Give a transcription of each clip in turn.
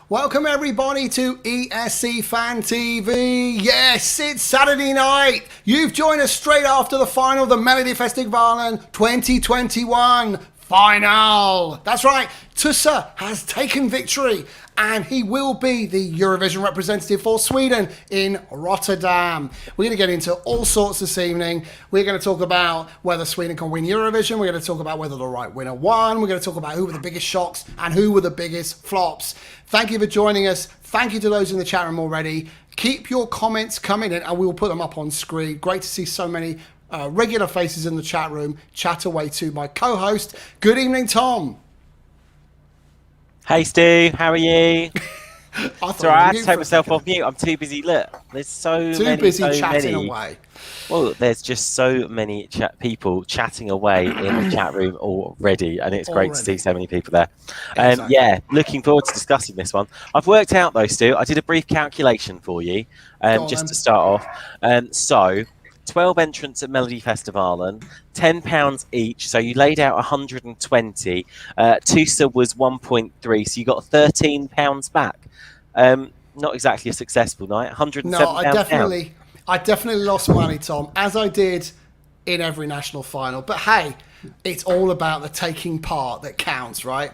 Welcome everybody to ESC Fan TV. Yes, it's Saturday night. You've joined us straight after the final of the Melodifestivalen 2021 final. That's right, Tusse has taken victory and he will be the Eurovision representative for Sweden in Rotterdam. We're going to get into all sorts this evening. We're going to talk about whether Sweden can win Eurovision. We're going to talk about whether the right winner won. We're going to talk about who were the biggest shocks and who were the biggest flops. Thank you for joining us. Thank you to those in the chat room already. Keep your comments coming in and we will put them up on screen. Great to see so many regular faces in the chat room. Chat away to my co-host. Good evening, Tom. Hey Stu, how are you? Sorry, I had to take myself off mute. I'm too busy. Look, there's so chatting away. Well, there's just so many people chatting away in the chat room already, and it's great to see so many people there. Exactly. Yeah, looking forward to discussing this one. I've worked out though, Stu. I did a brief calculation for you, just to start off. So 12 entrants at Melodifestivalen, £10 each. So you laid out 120. Tusse was 1.3, so you got £13 back. Not exactly a successful night. 107. No, I definitely lost money, Tom, as I did in every national final. But hey, it's all about the taking part that counts, right?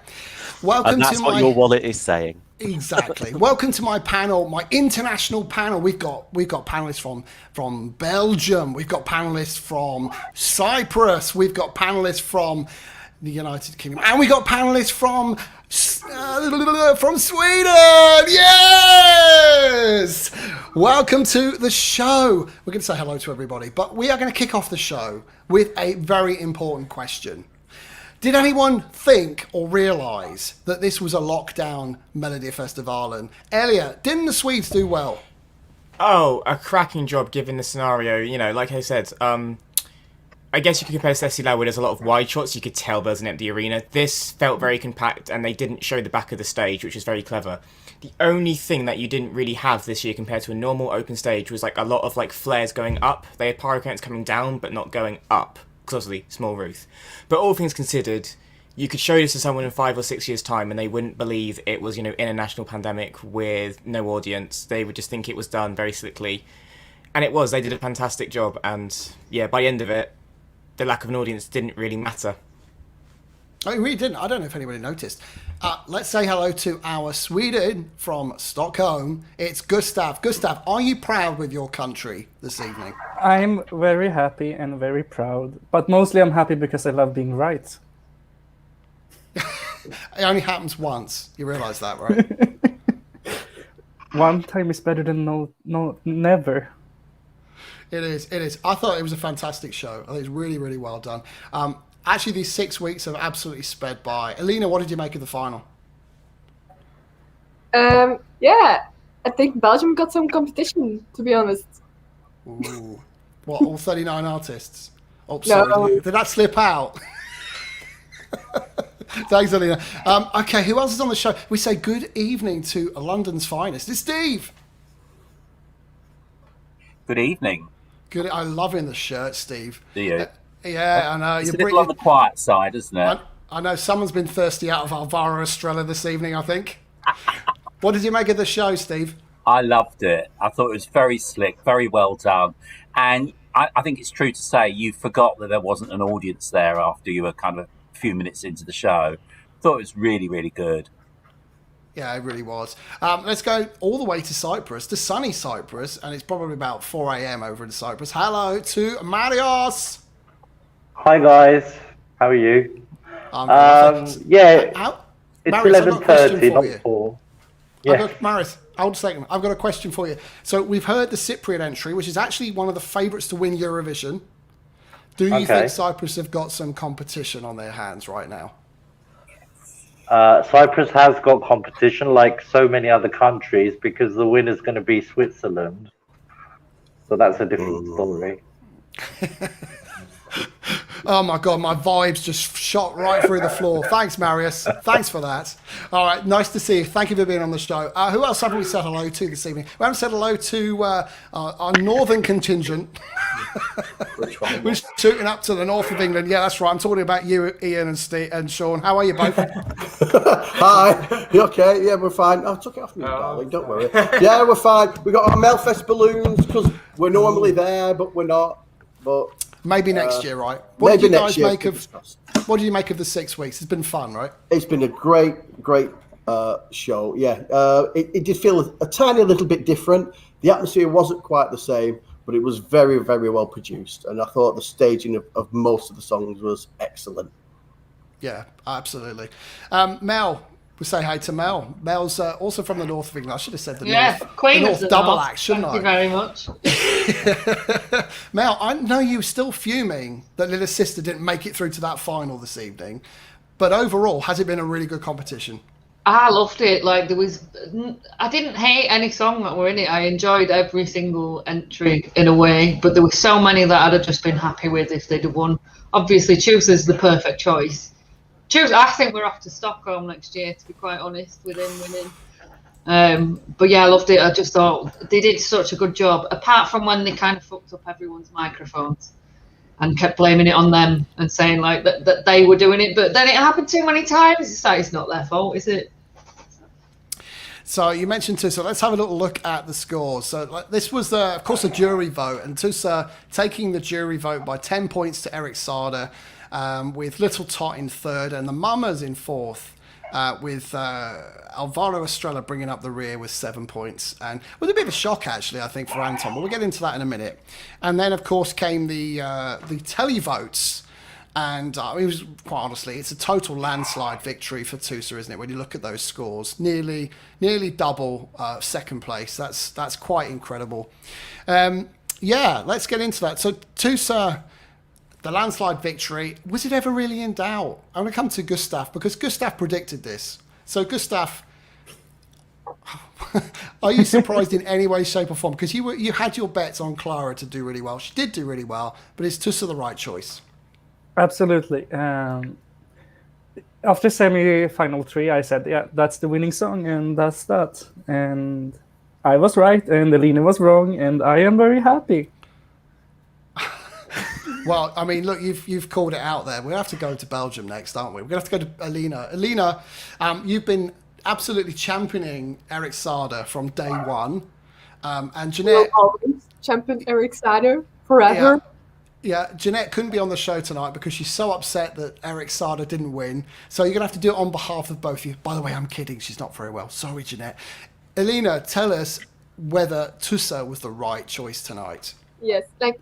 Welcome and that's to what your wallet is saying. Exactly. Welcome to my panel, my international panel. We've got panelists from Belgium. We've got panelists from Cyprus. We've got panelists from the United Kingdom, and we got panelists from Sweden. Yes. Welcome to the show. We're going to say hello to everybody, but we are going to kick off the show with a very important question. Did anyone think or realise that this was a lockdown Melodifestivalen? Elliot, didn't the Swedes do well? Oh, a cracking job given the scenario. You know, like I said, I guess you could compare to Estrella where there's a lot of wide shots. You could tell there's an empty arena. This felt very compact and they didn't show the back of the stage, which is very clever. The only thing that you didn't really have this year compared to a normal open stage was like a lot of like flares going up. They had pyrocannons coming down but not going up. Obviously, small Ruth. But all things considered, you could show this to someone in 5 or 6 years' time and they wouldn't believe it was, you know, in a national pandemic with no audience. They would just think it was done very slickly. And it was. They did a fantastic job. And yeah, by the end of it, the lack of an audience didn't really matter. Oh, it really didn't. I don't know if anybody noticed. Let's say hello to our Sweden from Stockholm. It's Gustav. Gustav, are you proud with your country this evening? I'm very happy and very proud, but mostly I'm happy because I love being right. It only happens once. You realise that, right? One time is better than never. It is. It is. I thought it was a fantastic show. I think it's really, really well done. Actually, these 6 weeks have absolutely sped by. Alina, what did you make of the final? Yeah, I think Belgium got some competition, to be honest. Ooh. What, all 39 artists? Oh, sorry. No. Did that slip out? Thanks, Alina. Okay, who else is on the show? We say good evening to London's finest. It's Steve. Good evening. Good. I love in the shirt, Steve. Do you? Yeah, I know. It's a little on the quiet side, isn't it? I know someone's been thirsty out of Alvaro Estrella this evening, I think. What did you make of the show, Steve? I loved it. I thought it was very slick, very well done. And I think it's true to say you forgot that there wasn't an audience there after you were kind of a few minutes into the show. I thought it was really, really good. Yeah, it really was. Let's go all the way to Cyprus, to sunny Cyprus, and it's probably about 4 a.m. over in Cyprus. Hello to Marios. Hi guys, how are you? Yeah, it's 11:30, not 4. Yeah. Maris, hold a second. I've got a question for you. So we've heard the Cypriot entry, which is actually one of the favourites to win Eurovision. Do you think Cyprus have got some competition on their hands right now? Cyprus has got competition like so many other countries because the winner's going to be Switzerland. So that's a different story. Oh my God, my vibes just shot right through the floor. Thanks, Marius. Thanks for that. All right, nice to see you. Thank you for being on the show. Who else haven't we said hello to this evening? We haven't said hello to our northern contingent. We're shooting up to the north of England. Yeah, that's right. I'm talking about you, Ian and Steve and Sean. How are you both? Hi. You okay? Yeah, we're fine. I took it off me, darling. Don't worry. Yeah, we're fine. We got our Melfest balloons because we're normally there, but we're not. But maybe next year, right? What did you guys make of? What did you make of the 6 weeks? It's been fun, right? It's been a great show. Yeah, it did feel a tiny little bit different. The atmosphere wasn't quite the same, but it was very, very well produced, and I thought the staging of most of the songs was excellent. Yeah, absolutely. Mel, we say hi to Mel. Mel's also from the north of England. I should have said the north. Queen the of the double north. act, shouldn't Thank you very much. Mel, I know you're still fuming that Little Sister didn't make it through to that final this evening, but overall, has it been a really good competition? I loved it. Like I didn't hate any song that were in it. I enjoyed every single entry in a way, but there were so many that I'd have just been happy with if they'd have won. Obviously, Tusse's the perfect choice. I think we're off to Stockholm next year, to be quite honest, with him winning. But yeah, I loved it. I just thought they did such a good job, apart from when they kind of fucked up everyone's microphones and kept blaming it on them and saying like that they were doing it. But then it happened too many times. It's like, it's not their fault, is it? So you mentioned Tusse. Let's have a little look at the scores. So this was, of course, a jury vote, and Tusse taking the jury vote by 10 points to Eric Saade, with Little Tot in third, and the Mamas in fourth, with Alvaro Estrella bringing up the rear with 7 points. And it was a bit of a shock, actually, I think, for Anton, but we'll get into that in a minute. And then, of course, came the televotes. And it was, quite honestly, it's a total landslide victory for Tusse, isn't it? When you look at those scores, nearly double second place. That's quite incredible. Yeah, let's get into that. So Tusse, the landslide victory, was it ever really in doubt? I'm going to come to Gustav because Gustav predicted this. So Gustav, are you surprised in any way, shape, or form? Because you had your bets on Clara to do really well. She did do really well, but is Tusse the right choice? Absolutely. After semi-final 3, I said, yeah, that's the winning song, and that's that. And I was right, and Alina was wrong, and I am very happy. Well, I mean, look, you've called it out there. We'll have to go to Belgium next, aren't we? We're going to have to go to Alina. Alina, you've been absolutely championing Eric Saade from day one. And Jeanette... always champion Eric Saade forever. Yeah, Jeanette couldn't be on the show tonight because she's so upset that Eric Saade didn't win. So you're going to have to do it on behalf of both of you. By the way, I'm kidding. She's not very well. Sorry, Jeanette. Alina, tell us whether Tusse was the right choice tonight. Yes, like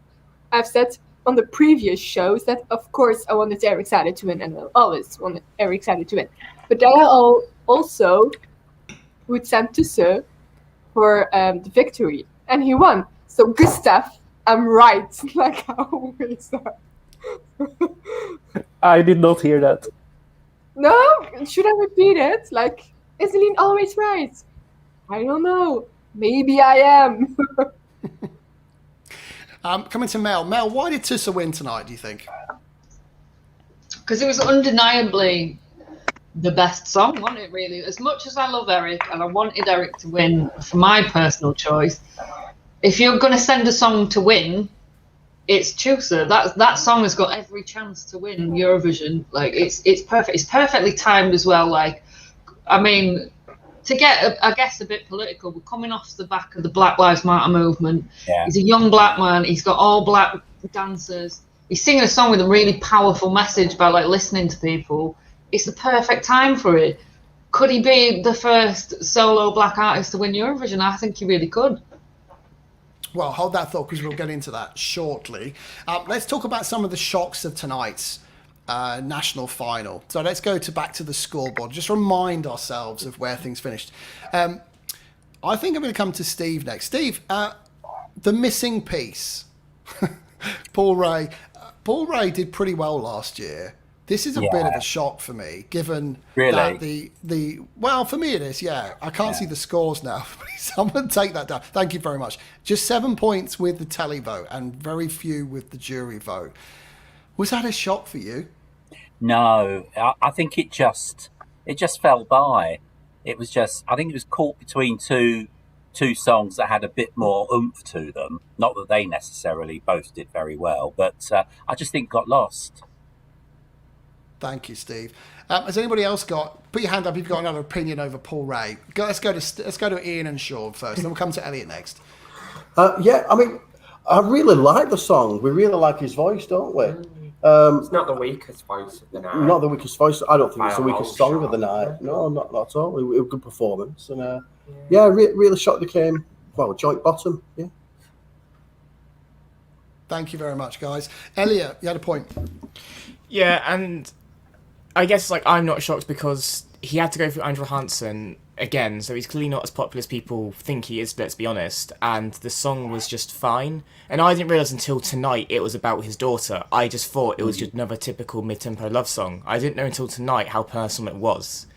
I've said on the previous shows that, of course, I wanted Eric Saade to win, and I always wanted Eric Saade to win. But then I also would send Tusse for the victory, and he won. So Gustav, I'm right, like I always are. I did not hear that. No? Should I repeat it? Like, is Aline always right? I don't know. Maybe I am. Coming to Mel. Mel, why did Tusse win tonight, do you think? Because it was undeniably the best song, wasn't it, really? As much as I love Eric, and I wanted Eric to win for my personal choice, if you're going to send a song to win, it's Tusse. That song has got every chance to win Eurovision. Like, it's perfect. It's perfectly timed as well. Like, I mean, to get, I guess, a bit political, we're coming off the back of the Black Lives Matter movement. Yeah. He's a young black man. He's got all black dancers. He's singing a song with a really powerful message about, like, listening to people. It's the perfect time for it. Could he be the first solo black artist to win Eurovision? I think he really could. Well, hold that thought because we'll get into that shortly. Let's talk about some of the shocks of tonight's national final. So let's go back to the scoreboard. Just remind ourselves of where things finished. I think I'm going to come to Steve next. Steve, the missing piece. Paul Ray. Paul Ray did pretty well last year. This is a bit of a shock for me, given that well, for me it is, I can't see the scores now. Someone take that down. Thank you very much. Just 7 points with the tele vote and very few with the jury vote. Was that a shock for you? No, I think it just fell by. It was just, I think it was caught between two songs that had a bit more oomph to them. Not that they necessarily both did very well, but I just think got lost. Thank you, Steve. Has anybody else put your hand up if you've got another opinion over Paul Ray? Let's go to Ian and Sean first, then we'll come to Elliot next. Yeah, I mean, I really like the song. We really like his voice, don't we? It's not the weakest voice of the night. Not the weakest voice. I don't think it's the By a weakest long song of the shot. night. No, not at all. It was a good performance. And really shocked they came, joint bottom. Yeah. Thank you very much, guys. Elliot, you had a point. Yeah, and I guess I'm not shocked because he had to go through Andrew Hansen again, so he's clearly not as popular as people think he is, let's be honest, and the song was just fine. And I didn't realise until tonight it was about his daughter. I just thought it was just another typical mid-tempo love song. I didn't know until tonight how personal it was.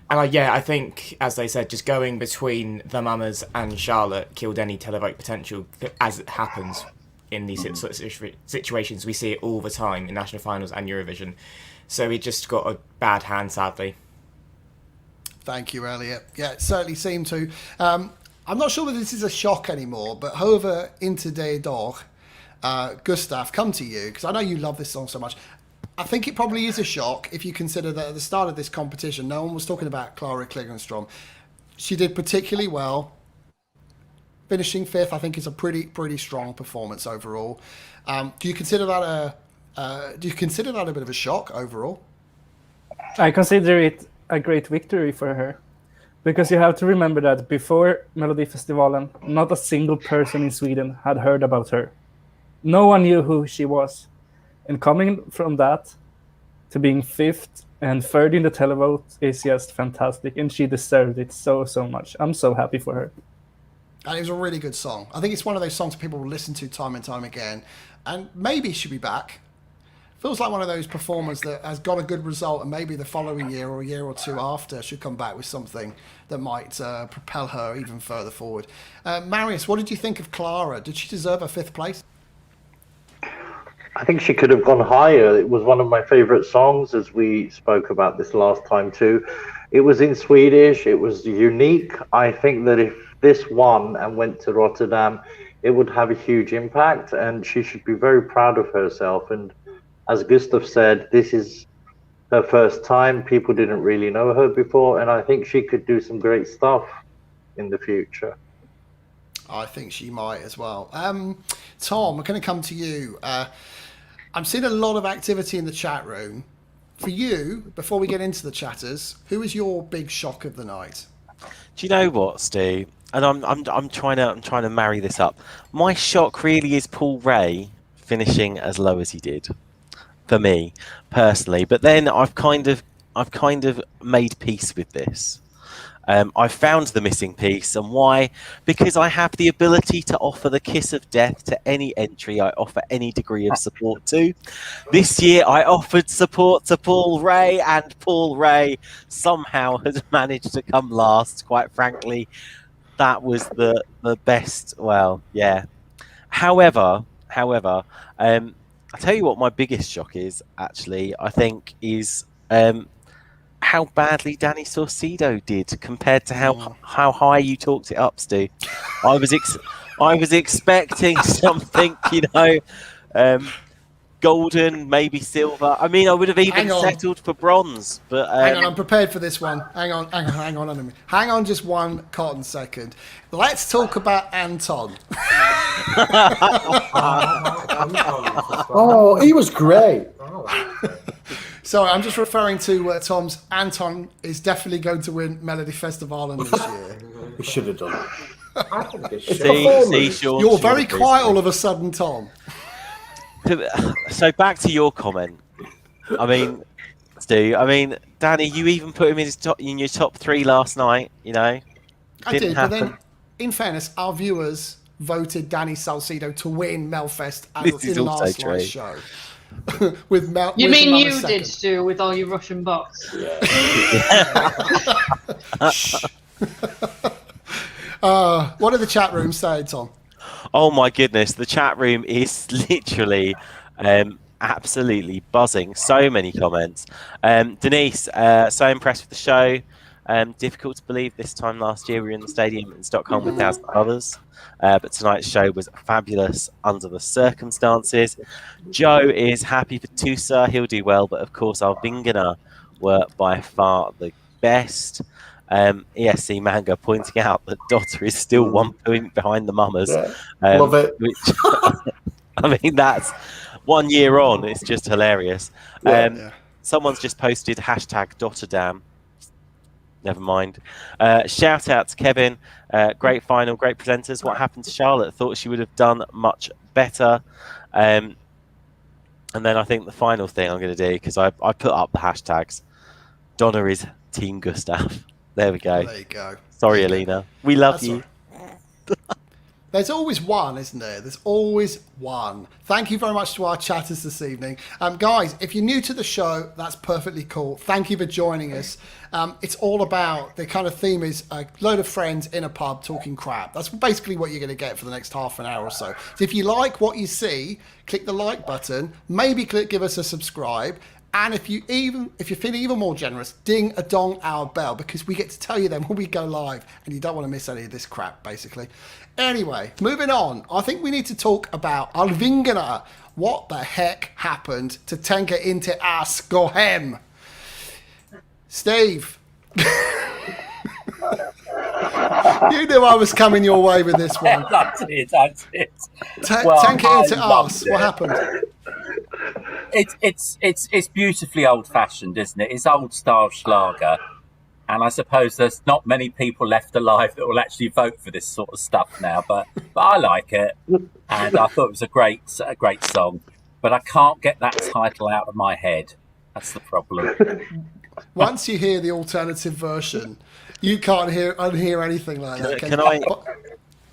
And I think, as they said, just going between the Mamas and Charlotte killed any televote potential, as it happens in these sort of situations. We see it all the time in national finals and Eurovision. So he just got a bad hand, sadly. Thank you, Elliot. Yeah, it certainly seemed to. I'm not sure whether this is a shock anymore, but Behöver, inte, idag, Gustav, come to you, because I know you love this song so much. I think it probably is a shock if you consider that at the start of this competition, no one was talking about Clara Klingenström. She did particularly well. Finishing fifth, I think, is a pretty strong performance overall. Do you consider that a bit of a shock overall? I consider it a great victory for her, because you have to remember that before Melodifestivalen, not a single person in Sweden had heard about her. No one knew who she was. And coming from that to being fifth and third in the televote is just fantastic, and she deserved it so much. I'm so happy for her. And it was a really good song. I think it's one of those songs people will listen to time and time again. And maybe she'll be back. Feels like one of those performers that has got a good result, and maybe the following year or a year or two after she'll come back with something that might propel her even further forward. Marius, what did you think of Clara? Did she deserve a fifth place? I think she could have gone higher. It was one of my favorite songs, as we spoke about this last time too. It was in Swedish. It was unique. I think that if this won and went to Rotterdam, it would have a huge impact, and she should be very proud of herself. And as Gustav said, this is her first time. People didn't really know her before, and I think she could do some great stuff in the future. I think she might as well. Tom, we're going to come to you. I'm seeing a lot of activity in the chat room. For you, before we get into the chatters, who is your big shock of the night? Do you know what, Stu? And I'm trying to marry this up. My shock really is Paul Ray finishing as low as he did, for me personally. But then I've kind of made peace with this. I found the missing piece, and why? Because I have the ability to offer the kiss of death to any entry I offer any degree of support to. This year I offered support to Paul Ray, and Paul Ray somehow has managed to come last. Quite frankly, that was the best. Well, yeah. However, I'll tell you what my biggest shock is, actually, I think, is how badly Danny Saucedo did compared to how high you talked it up, Stu. I was expecting something, golden, maybe silver. I mean, I would have even settled for bronze. But hang on, I'm prepared for this one. Hang on a minute. Hang on just one cotton second. Let's talk about Anton. Oh, he was great. Sorry, I'm just referring to Tom's. Anton is definitely going to win Melodifestivalen this year. He should have done it. See, Sean, you're very quiet all of a sudden, Tom. So back to your comment. I mean, Stu. I mean, Danny, you even put him in your top three last night. I did, but then, in fairness, our viewers voted Danny Saucedo to win Melfest in last night's show. You mean you did, Stu, with all your Russian bots? Yeah. What did the chat room say, Tom? Oh my goodness, the chat room is literally absolutely buzzing. So many comments. Denise, so impressed with the show. Difficult to believe this time last year we were in the stadium in Stockholm with thousands of others. But tonight's show was fabulous under the circumstances. Joe is happy for Tusse. He'll do well. But, of course, Arvingarna were by far the best. ESC Manga pointing out that Dotter is still 1 point behind the Mummers. Love it. Which, I mean, that's 1 year on. It's just hilarious. Someone's just posted hashtag Dotterdam. Never mind. Shout out to Kevin. Great final, great presenters. What happened to Charlotte? Thought she would have done much better. And then I think the final thing I'm going to do, because I put up the hashtags, Donna is Team Gustav. There we go. There you go. Sorry, Alina. We love you. There's always one, isn't there? There's always one. Thank you very much to our chatters this evening. Guys, if you're new to the show, that's perfectly cool. Thank you for joining us. It's all about, the kind of theme is a load of friends in a pub talking crap. That's basically what you're going to get for the next half an hour or so. So if you like what you see, click the like button, maybe give us a subscribe. And if you're feeling even more generous, ding a dong our bell, because we get to tell you then when we go live, and you don't want to miss any of this crap, basically. Anyway, moving on. I think we need to talk about Arvingarna. What the heck happened to Tänker, inte, idag, go hem? Steve. You knew I was coming your way with this one. That's it. Tänker, inte, idag. What happened? It's beautifully old-fashioned, isn't it? It's old-style Schlager. And I suppose there's not many people left alive that will actually vote for this sort of stuff now, but I like it, and I thought it was a great song. But I can't get that title out of my head. That's the problem. Once you hear the alternative version, you can't unhear anything like that.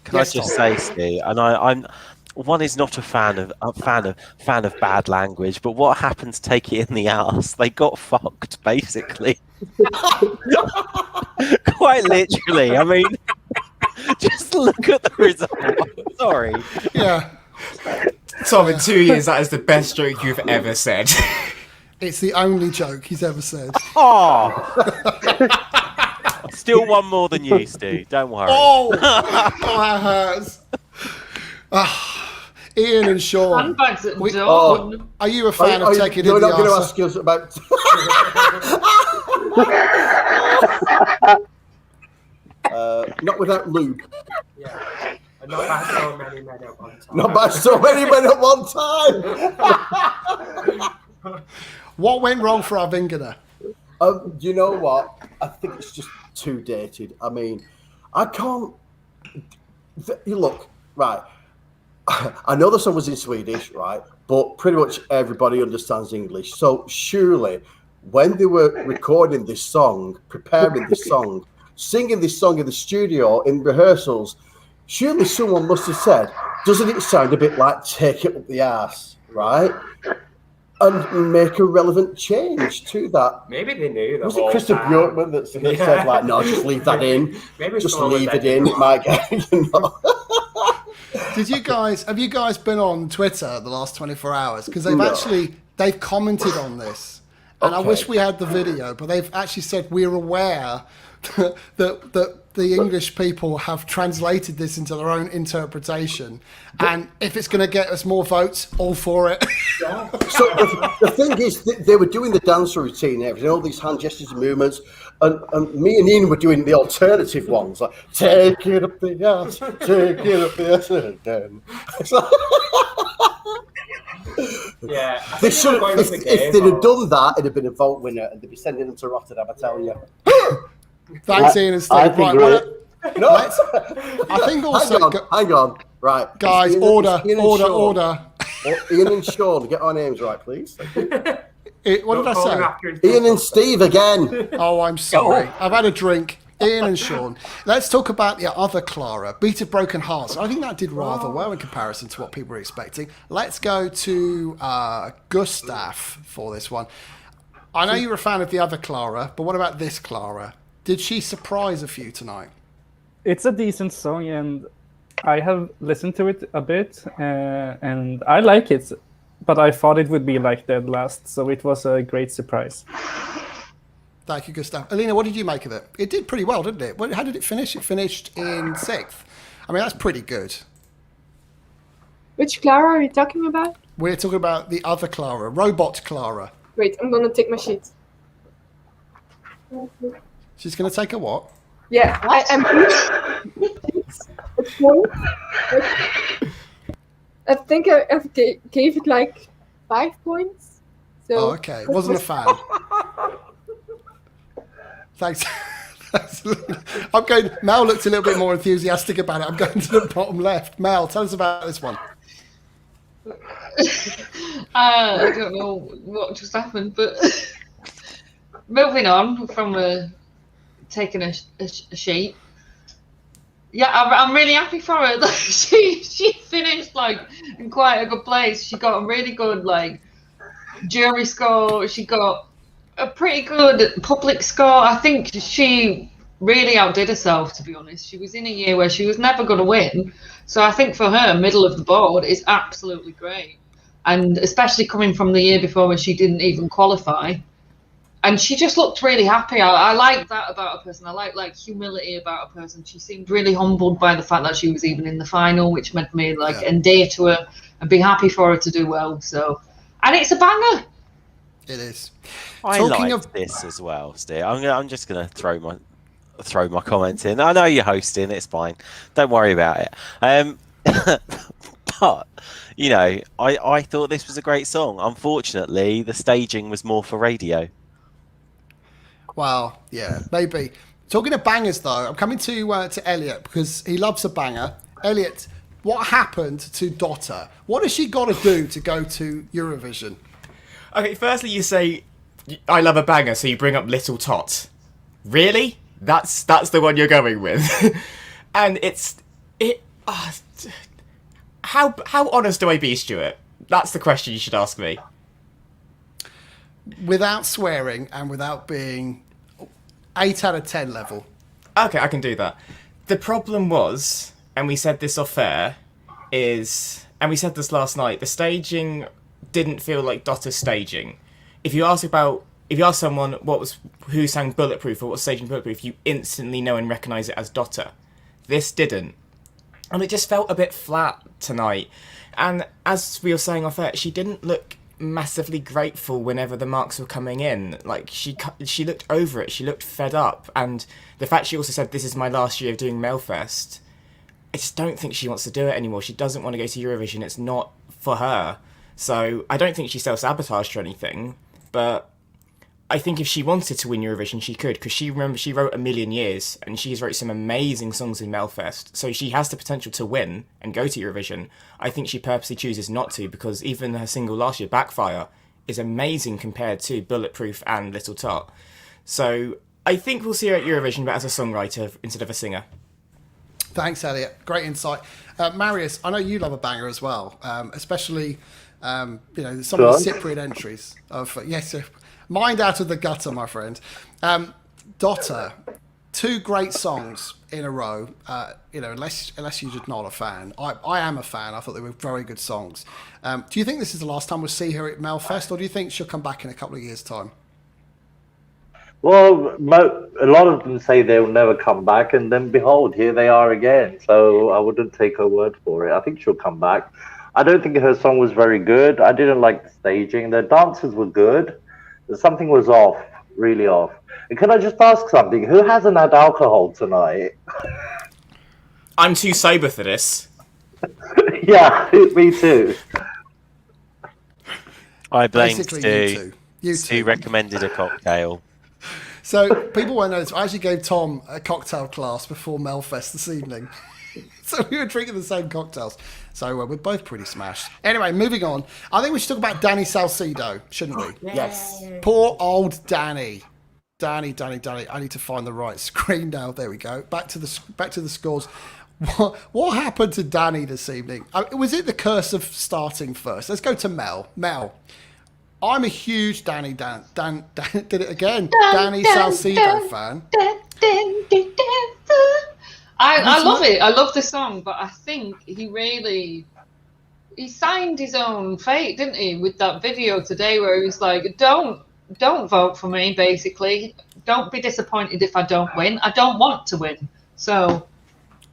Can I just say, Steve? And I'm. One is not a fan of bad language, but what happened to Take It in the Arse? They got fucked, basically. Quite literally. I mean, just look at the result. Sorry. Yeah. Tom, in 2 years, that is the best joke you've ever said. It's the only joke he's ever said. Oh. Still one more than you, Stu. Don't worry. Oh, that hurts. Ian and Sean, are you a fan of Take It in the Arse? You're not going to ask us about... not without lube. Yeah. And not by so many men at one time. Not by so many men at one time. What went wrong for Arvingarna? You know what? I think it's just too dated. I mean, I can't... You look, right... I know the song was in Swedish, right? But pretty much everybody understands English. So surely, when they were recording this song, preparing this song, singing this song in the studio, in rehearsals, surely someone must have said, doesn't it sound a bit like Take It Up the Arse, right? And make a relevant change to that. Maybe they knew that. Was it Christopher Bjorkman that said, like, no, just leave that in. Maybe just leave it in. It might get, you know. Have you guys been on Twitter the last 24 hours? Because they've commented on this. And I wish we had the video, but they've actually said we're aware that the English people have translated this into their own interpretation. And if it's going to get us more votes, all for it. So the thing is, they were doing the dance routine and everything, all these hand gestures and movements. And me and Ian were doing the alternative ones, like, take it up the ass, take it up the ass again. Yeah. They should have, if they'd have done that, it'd have been a vote winner, and they'd be sending them to Rotterdam, I tell you. Thanks, Ian and Steve. I think I think also... Hang on. Right. Guys, order. Ian and Sean, get our names right, please. What did I say? Ian and Steve again. Oh, I'm sorry. I've had a drink. Ian and Sean. Let's talk about the other Clara, Beat of Broken Hearts. I think that did rather well in comparison to what people were expecting. Let's go to Gustav for this one. I know you're a fan of the other Clara, but what about this Clara? Did she surprise a few tonight? It's a decent song, and I have listened to it a bit, and I like it. but I thought it would be like dead last, so it was a great surprise. Thank you, Gustav. Alina, what did you make of it? It did pretty well, didn't it? How did it finish? It finished in 6th. I mean, that's pretty good. Which Clara are you talking about? We're talking about the other Clara, Robot Clara. Wait, I'm gonna take my sheet. She's going to take a what? Yeah, I am. I think I gave it like 5 points. So Oh, okay. Wasn't a fan. Thanks. Mel looked a little bit more enthusiastic about it. I'm going to the bottom left. Mel, tell us about this one. I don't know what just happened, but moving on from taking a sheet. Yeah, I'm really happy for her. Like, she finished like in quite a good place. She got a really good like jury score. She got a pretty good public score. I think she really outdid herself, to be honest. She was in a year where she was never going to win. So I think for her, middle of the board is absolutely great. And especially coming from the year before when she didn't even qualify. And she just looked really happy. I like that about a person. I like humility about a person. She seemed really humbled by the fact that she was even in the final, which made me endear to her and be happy for her to do well. So, and it's a banger. It is. I like this as well, Steve. I'm just gonna throw my comments in. I know you're hosting. It's fine. Don't worry about it. But you know, I thought this was a great song. Unfortunately, the staging was more for radio. Well, yeah, maybe. Talking of bangers, though, I'm coming to Elliot because he loves a banger. Elliot, what happened to Dotter? What has she got to do to go to Eurovision? Okay, firstly, you say I love a banger, so you bring up Little Tot. Really? That's the one you're going with, and how honest do I be, Stuart? That's the question you should ask me. Without swearing and without being 8 out of 10 level. Okay, I can do that. The problem was, and we said this off air, and we said this last night, the staging didn't feel like Dotter's staging. If you ask someone who sang Bulletproof or what staging Bulletproof, you instantly know and recognise it as Dotter. This didn't. And it just felt a bit flat tonight. And as we were saying off air, she didn't look massively grateful whenever the marks were coming in. Like, she looked over it, she looked fed up, and the fact she also said this is my last year of doing Melfest, I just don't think she wants to do it anymore. She doesn't want to go to Eurovision. It's not for her. So I don't think she self-sabotaged or anything, but I think if she wanted to win Eurovision, she could, because she wrote A Million Years, and she's wrote some amazing songs in Melfest, so she has the potential to win and go to Eurovision. I think she purposely chooses not to, because even her single last year, Backfire, is amazing compared to Bulletproof and Little Tot. So I think we'll see her at Eurovision, but as a songwriter instead of a singer. Thanks, Elliot. Great insight. Marius, I know you love a banger as well, especially some of the Cypriot entries of yes. Mind out of the gutter, my friend. Dotter, 2 great songs in a row. Unless you're just not a fan. I am a fan. I thought they were very good songs. Do you think this is the last time we'll see her at Melfest, or do you think she'll come back in a couple of years' time? Well, a lot of them say they'll never come back, and then behold, here they are again. So I wouldn't take her word for it. I think she'll come back. I don't think her song was very good. I didn't like the staging. The dancers were good. Something was off, really off. And can I just ask something? Who hasn't had alcohol tonight? I'm too sober for this. Yeah, me too. I blame Basically, Stu. Stu recommended a cocktail. So people won't know this. I actually gave Tom a cocktail class before Melfest this evening. So we were drinking the same cocktails. So we're both pretty smashed. Anyway, moving on. I think we should talk about Danny Saucedo, shouldn't we? Yes. Poor old Danny. Danny. I need to find the right screen now. There we go. Back to the scores. What happened to Danny this evening? Was it the curse of starting first? Let's go to Mel. Mel, I'm a huge Danny did it again. Danny Saucedo fan. I love it. I love the song, but I think he really he signed his own fate, didn't he, with that video today where he was like, don't vote for me, basically. Don't be disappointed if I don't win. I don't want to win. So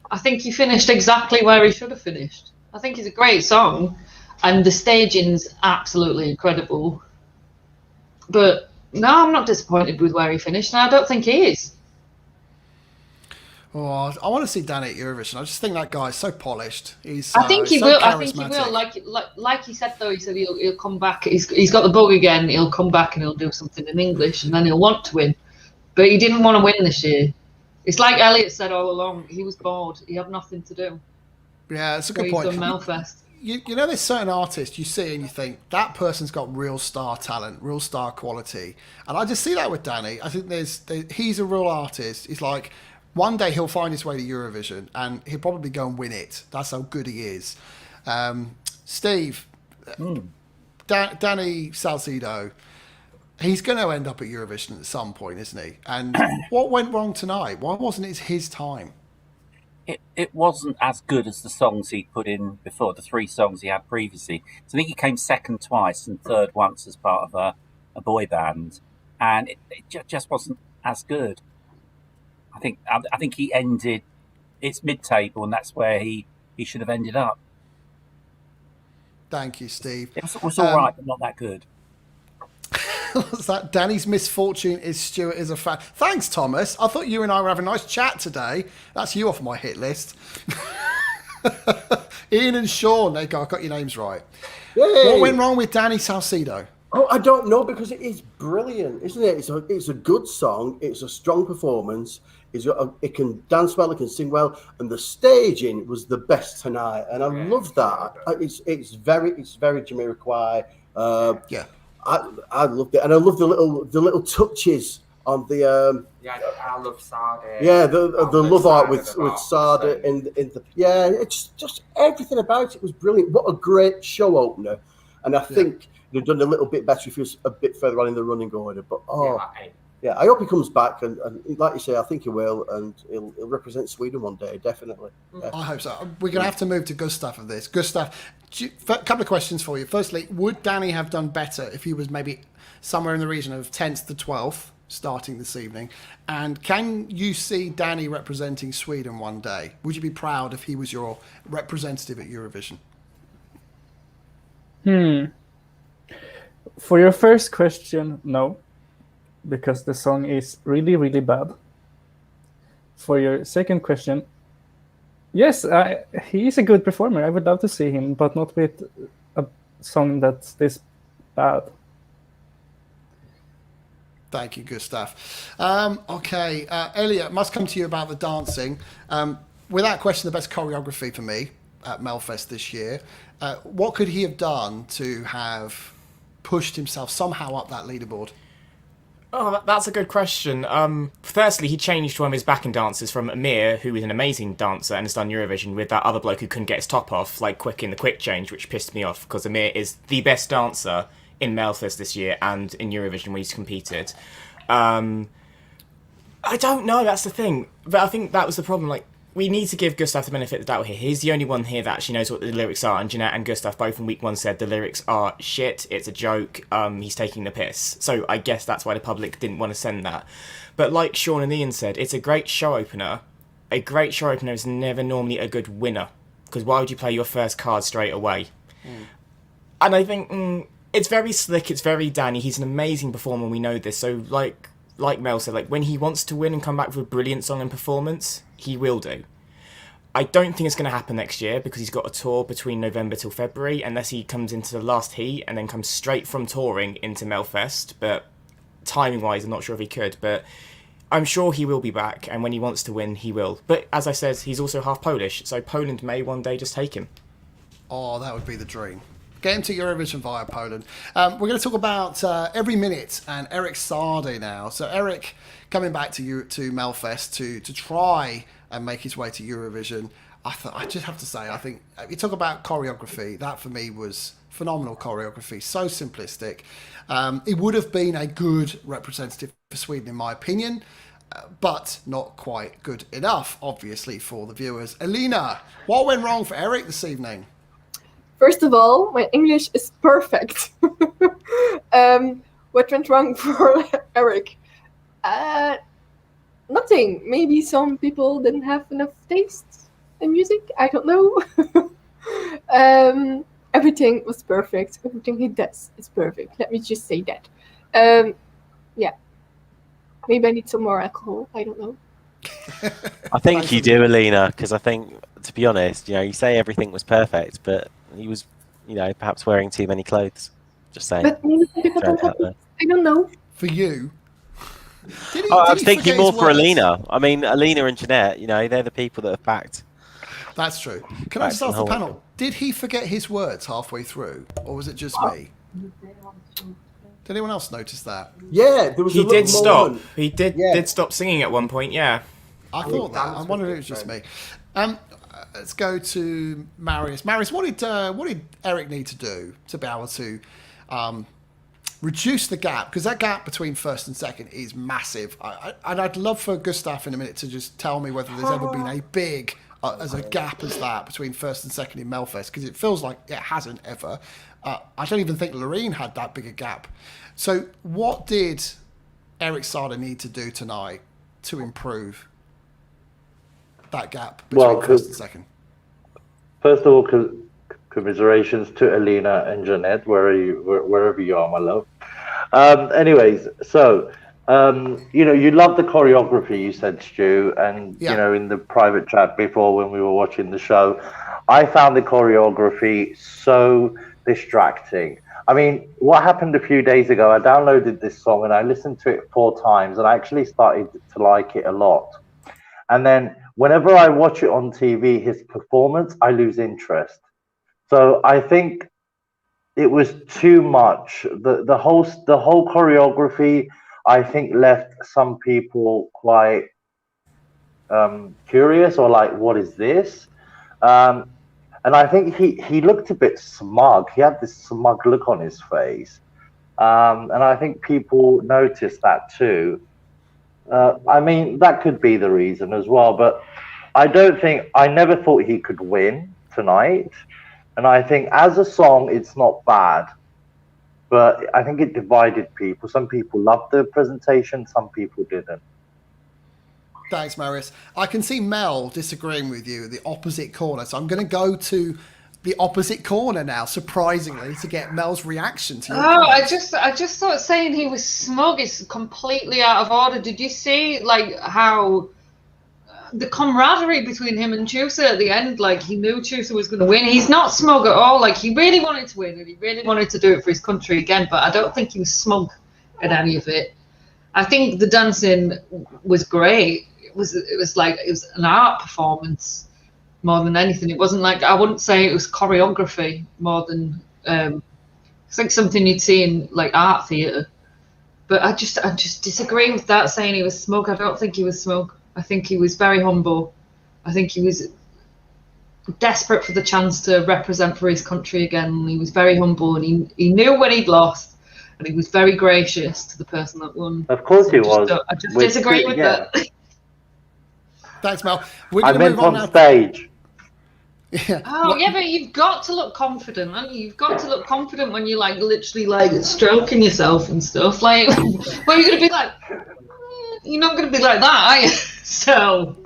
I think he finished exactly where he should have finished. I think it's a great song, and the staging's absolutely incredible. But no, I'm not disappointed with where he finished, and I don't think he is. Oh, I want to see Danny at Eurovision. I just think that guy's so polished. He's. I think he so will. I think he will. charismatic. Like he said though. He said he'll come back. He's got the bug again. He'll come back and he'll do something in English, and then he'll want to win. But he didn't want to win this year. It's like Elliot said all along. He was bored. He had nothing to do. Yeah, it's a So good he's point. done Melfest. You know, there's certain artists you see and you think that person's got real star talent, real star quality, and I just see that with Danny. I think he's a real artist. He's like, one day he'll find his way to Eurovision and he'll probably go and win it. That's how good he is. Steve, Danny Saucedo, he's going to end up at Eurovision at some point, isn't he? And what went wrong tonight? Why wasn't it his time? It wasn't as good as the songs he put in before, the 3 songs he had previously. So I think he came second twice and third once as part of a boy band, and it just wasn't as good. I think he ended, it's mid-table, and that's where he should have ended up. Thank you, Steve. It was all right, but not that good. What's that? Danny's misfortune is Stuart is a fan. Thanks, Thomas. I thought you and I were having a nice chat today. That's you off my hit list. Ian and Sean, there you go. I got your names right. Yay. What went wrong with Danny Saucedo? Oh, I don't know, because it is brilliant, isn't it? It's a good song. It's a strong performance. It can dance well. It can sing well, and the staging was the best tonight, and I love that. It's very Jamiroquai. Yeah. I loved it, and I love the little touches on the. I love Saade. Yeah, the love art with Saade in the it's just everything about it was brilliant. What a great show opener, and I think they've done a little bit better if he was a bit further on in the running order. But I hope he comes back, and like you say, I think he will, and he'll represent Sweden one day, definitely. Yeah. I hope so. We're going to have to move to Gustav of this. Gustav, a couple of questions for you. Firstly, would Danny have done better if he was maybe somewhere in the region of 10th to 12th starting this evening? And can you see Danny representing Sweden one day? Would you be proud if he was your representative at Eurovision? For your first question, no, because the song is really, really bad. For your second question, yes, he is a good performer. I would love to see him, but not with a song that's this bad. Thank you, Gustav. Okay, Elliot, must come to you about the dancing. Without question, the best choreography for me at Melfest this year. What could he have done to have pushed himself somehow up that leaderboard? Oh, that's a good question. Firstly, he changed one of his backing dancers from Amir, who is an amazing dancer and has done Eurovision, with that other bloke who couldn't get his top off, like quick in the quick change, which pissed me off, because Amir is the best dancer in Melfest this year and in Eurovision when he's competed. I don't know, that's the thing. But I think that was the problem. Like, we need to give Gustav the benefit of the doubt here. He's the only one here that actually knows what the lyrics are, and Jeanette and Gustav both in week 1 said the lyrics are shit, it's a joke, he's taking the piss. So I guess that's why the public didn't want to send that. But like Sean and Ian said, it's a great show opener. A great show opener is never normally a good winner, because why would you play your first card straight away? And I think it's very slick, it's very Danny, he's an amazing performer, we know this. So like Mel said, like when he wants to win and come back with a brilliant song and performance, he will do. I don't think it's going to happen next year, because he's got a tour between November till February, unless he comes into the last heat and then comes straight from touring into Melfest. But timing-wise, I'm not sure if he could. But I'm sure he will be back, and when he wants to win, he will. But as I said, he's also half Polish, so Poland may one day just take him. Oh, that would be the dream. Get him to Eurovision via Poland. We're going to talk about Every Minute and Eric Saade now. So Eric coming back to Melfest to try and make his way to Eurovision. I just have to say, I think you talk about choreography. That for me was phenomenal choreography. So simplistic. It would have been a good representative for Sweden, in my opinion, but not quite good enough, obviously, for the viewers. Elena, what went wrong for Eric this evening? First of all, my English is perfect. What went wrong for Eric? Nothing. Maybe some people didn't have enough taste in music. I don't know. Everything was perfect. Everything he does is perfect. Let me just say that. Yeah. Maybe I need some more alcohol. I don't know. I think you do, Alina, because I think, to be honest, you say everything was perfect, but he was, perhaps wearing too many clothes. Just saying. But maybe people don't have it. I don't know. For you. I was thinking more for Alina. I mean, Alina and Jeanette, they're the people that have backed. That's true. Can I just ask the panel, did he forget his words halfway through, or was it just me? Did anyone else notice that? Yeah, there was he a did stop. moment. He did stop singing at one point, yeah. I thought that. I wondered if it was just me. Let's go to Marius. Marius, what did Eric need to do to be able to reduce the gap? Because that gap between first and second is massive. And I'd love for Gustav in a minute to just tell me whether there's ever been a big as a gap as that between first and second in Melfest, because it feels like it hasn't ever. I don't even think Loreen had that big a gap. So what did Eric Saade need to do tonight to improve that gap between first and second? First of all, commiserations to Alina and Jeanette, wherever you are, my love. Anyways, so you love the choreography, you said, Stu, and in the private chat before when we were watching the show, I found the choreography so distracting. I mean, what happened a few days ago, I downloaded this song and I listened to it 4 times and I actually started to like it a lot. And then whenever I watch it on TV, his performance, I lose interest. So I think it was too much. The whole choreography, I think, left some people quite curious or like, what is this? And I think he looked a bit smug. He had this smug look on his face. And I think people noticed that too. I mean, that could be the reason as well. But I never thought he could win tonight. And I think as a song, it's not bad. But I think it divided people. Some people loved the presentation, some people didn't. Thanks, Marius. I can see Mel disagreeing with you, the opposite corner. So I'm going to go to the opposite corner now, surprisingly, to get Mel's reaction to your comments. I just thought saying he was smug is completely out of order. Did you see how the camaraderie between him and Tusse at the end? Like, he knew Tusse was going to win. He's not smug at all. Like, he really wanted to win and he really wanted to do it for his country again. But I don't think he was smug at any of it. I think the dancing was great. It was an art performance more than anything. It wasn't I wouldn't say it was choreography more than it's like something you'd see in art theatre. But I just disagree with that, saying he was smug. I don't think he was smug. I think he was very humble. I think he was desperate for the chance to represent for his country again. He was very humble and he knew when he'd lost, and he was very gracious to the person that won. Of course he was. I just disagree with that. Thanks, Mel. I meant on stage. Yeah. Oh, yeah, but you've got to look confident, haven't you? You've got to look confident when you're literally stroking yourself and stuff. Well, you're going to be you're not going to be like that, are you? So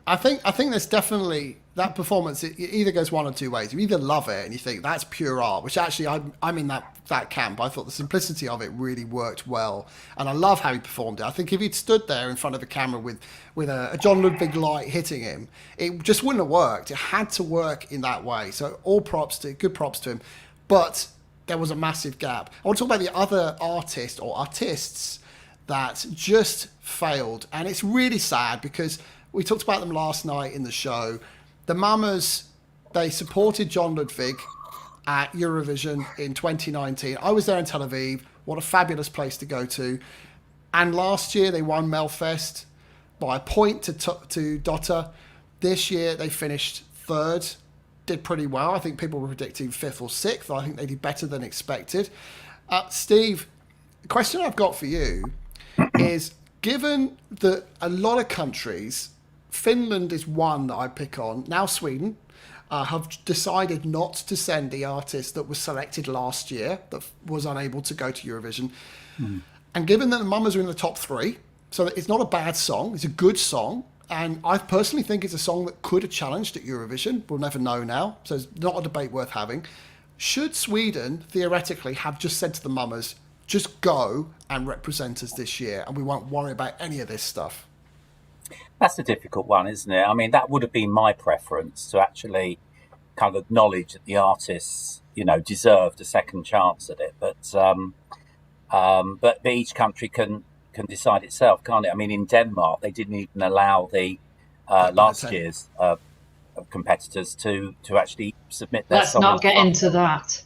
I think there's definitely that performance. It either goes one or two ways. You either love it and you think that's pure art, which actually I'm in that camp. I thought the simplicity of it really worked well, and I love how he performed it. I think if he'd stood there in front of the camera with a John Ludwig light hitting him, it just wouldn't have worked. It had to work in that way. So good props to him. But there was a massive gap. I want to talk about the other artist or artists that just failed, and it's really sad because we talked about them last night in the show. The Mamas, they supported John Ludwig at Eurovision in 2019. I was there in Tel Aviv. What a fabulous place to go to. And last year they won Melfest by a point to Dotter. This year they finished 3rd, did pretty well. I think people were predicting 5th or 6th. I think they did better than expected. Steve, the question I've got for you is, given that a lot of countries, Finland is one that I pick on, now Sweden, have decided not to send the artist that was selected last year that was unable to go to Eurovision. And given that the Mamas are in the top 3, so it's not a bad song, it's a good song, and I personally think it's a song that could have challenged at Eurovision. We'll never know now, so it's not a debate worth having. Should Sweden theoretically have just said to the Mamas, just go and represent us this year and we won't worry about any of this stuff? That's a difficult one, isn't it? I mean, that would have been my preference, to actually kind of acknowledge that the artists, deserved a second chance at it. But each country can decide itself, can't it? I mean, in Denmark, they didn't even allow the last year's competitors to actually submit their Let's song. not get into that.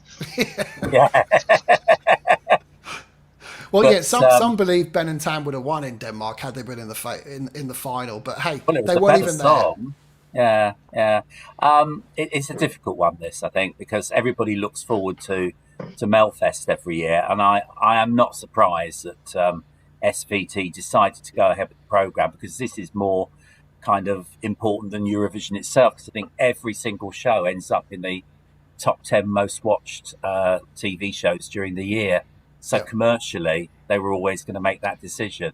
Yeah. Well, But, yeah, some believe Ben and Tam would have won in Denmark had they been in the final. But hey, Well, it was they a weren't better even song. Yeah. It's a difficult one, this, I think, because everybody looks forward to Melfest every year, and I am not surprised that SVT decided to go ahead with the programme, because this is more kind of important than Eurovision itself, because I think every single show ends up in the top 10 most watched TV shows during the year. So commercially, they were always going to make that decision.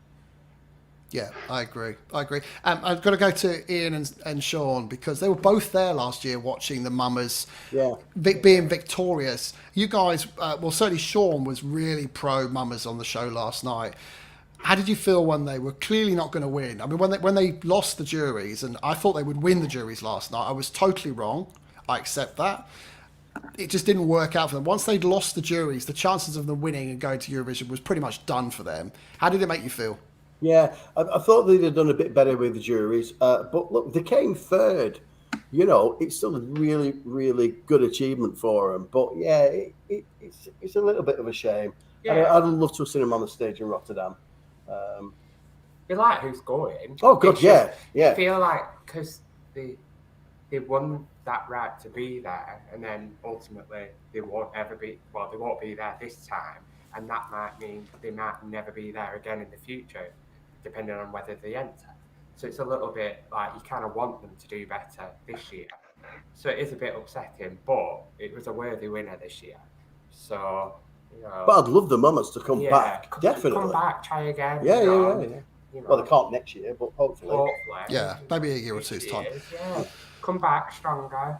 Yeah, I agree. I've got to go to Ian and Sean, because they were both there last year watching the Mamas being victorious. You guys, well, certainly Sean was really pro Mamas on the show last night. How did you feel when they were clearly not going to win? I mean, when they lost the juries, and I thought they would win the juries last night. I was totally wrong. I accept that. It just didn't work out for them. Once they'd lost the juries, the chances of them winning and going to Eurovision was pretty much done for them. How did it make you feel? Yeah, I thought they'd have done a bit better with the juries. But look, they came third. It's still a really, really good achievement for them. But yeah, it's a little bit of a shame. Yeah. I'd love to have seen them on the stage in Rotterdam. You like who's going? Oh, good, yeah. I feel like because they won that right to be there, and then ultimately they won't be there this time, and that might mean they might never be there again in the future, depending on whether they enter. So it's a little bit like you kind of want them to do better this year. So it is a bit upsetting, but it was a worthy winner this year. So, But I'd love the Mamas to come back, definitely. Come back, try again. Yeah. Well, they can't next year, but hopefully. Yeah, maybe a year or two's time. Yeah. Come back stronger,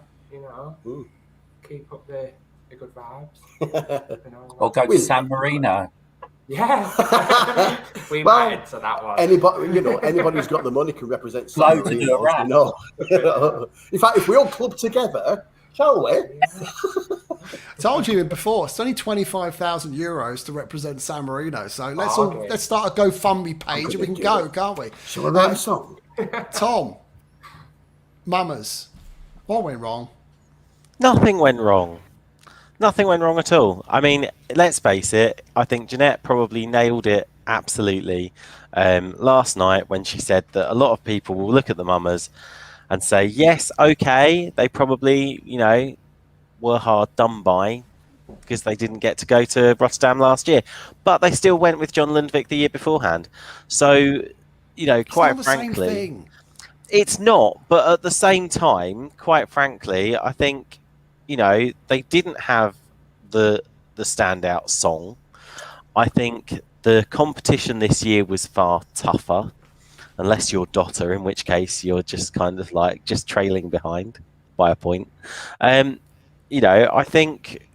Keep up the good vibes. Or go to San Marino. Yeah. We might enter that one. Anybody who's got the money can represent San Marino. In fact, if we all club together, shall we? I told you before, it's only €25,000 to represent San Marino. So let's start a GoFundMe page and we can go, can't we? Shall we write a song? Tom, Mamas, what went wrong? Nothing went wrong. Nothing went wrong at all. I mean, let's face it, I think Jeanette probably nailed it absolutely last night when she said that a lot of people will look at the Mamas and say, yes, okay, they probably, were hard done by because they didn't get to go to Rotterdam last year. But they still went with John Lundvik the year beforehand. So, quite frankly, same thing. It's not. But at the same time, quite frankly, I think, they didn't have the standout song. I think the competition this year was far tougher, unless you're Dotter, in which case you're just kind of like just trailing behind by a point. I think,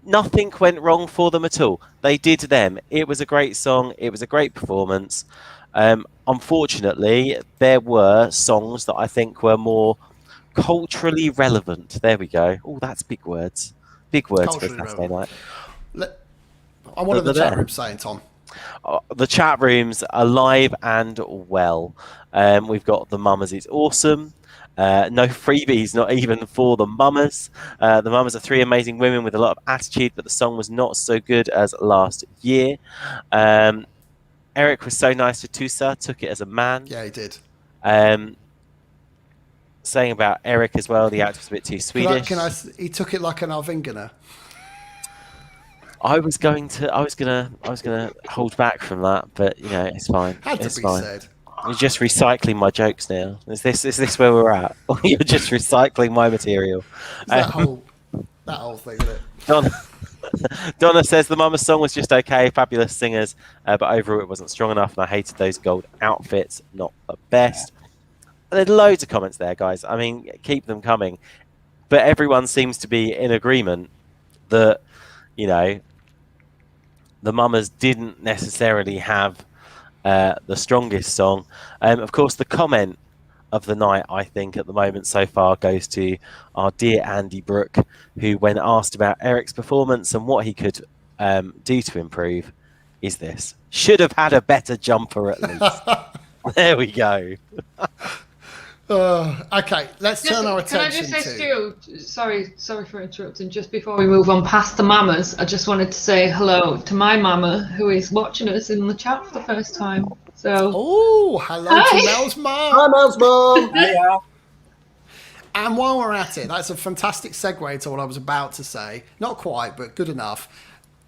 nothing went wrong for them at all. They did them. It was a great song. It was a great performance. Unfortunately, there were songs that I think were more culturally relevant. There we go. Oh, that's big words. Big words for Saturday night. I wanted the chat room saying, Tom. The chat room's alive and well. We've got the Mamas. It's awesome. No freebies, not even for the Mamas. The Mamas are 3 amazing women with a lot of attitude, but the song was not so good as last year. Eric was so nice to Tusse, took it as a man. Yeah, he did. Saying about Eric as well, the actor was a bit too Swedish. He took it like an Arvingarna. I was gonna hold back from that, but it's fine. Had to be said. You're just recycling my jokes now. Is this where we're at? Or you're just recycling my material? That whole thing, isn't it? Donna says the Mama song was just okay, fabulous singers, but overall it wasn't strong enough, and I hated those gold outfits, not the best. There's loads of comments there, guys. I mean, keep them coming. But everyone seems to be in agreement that, you know, the Mamas didn't necessarily have the strongest song. Of course, the comment of the night, I think, at the moment so far goes to our dear Andy Brooke, who, when asked about Eric's performance and what he could do to improve, is this: should have had a better jumper at least. There we go. Okay, let's turn our attention Can I just say, Stu, sorry for interrupting. Just before we move on past the mamas, I just wanted to say hello to my mama, who is watching us in the chat for the first time. So, hello to Mel's mum. Hi, Mel's mum. Yeah. And while we're at it, that's a fantastic segue to what I was about to say. Not quite, but good enough.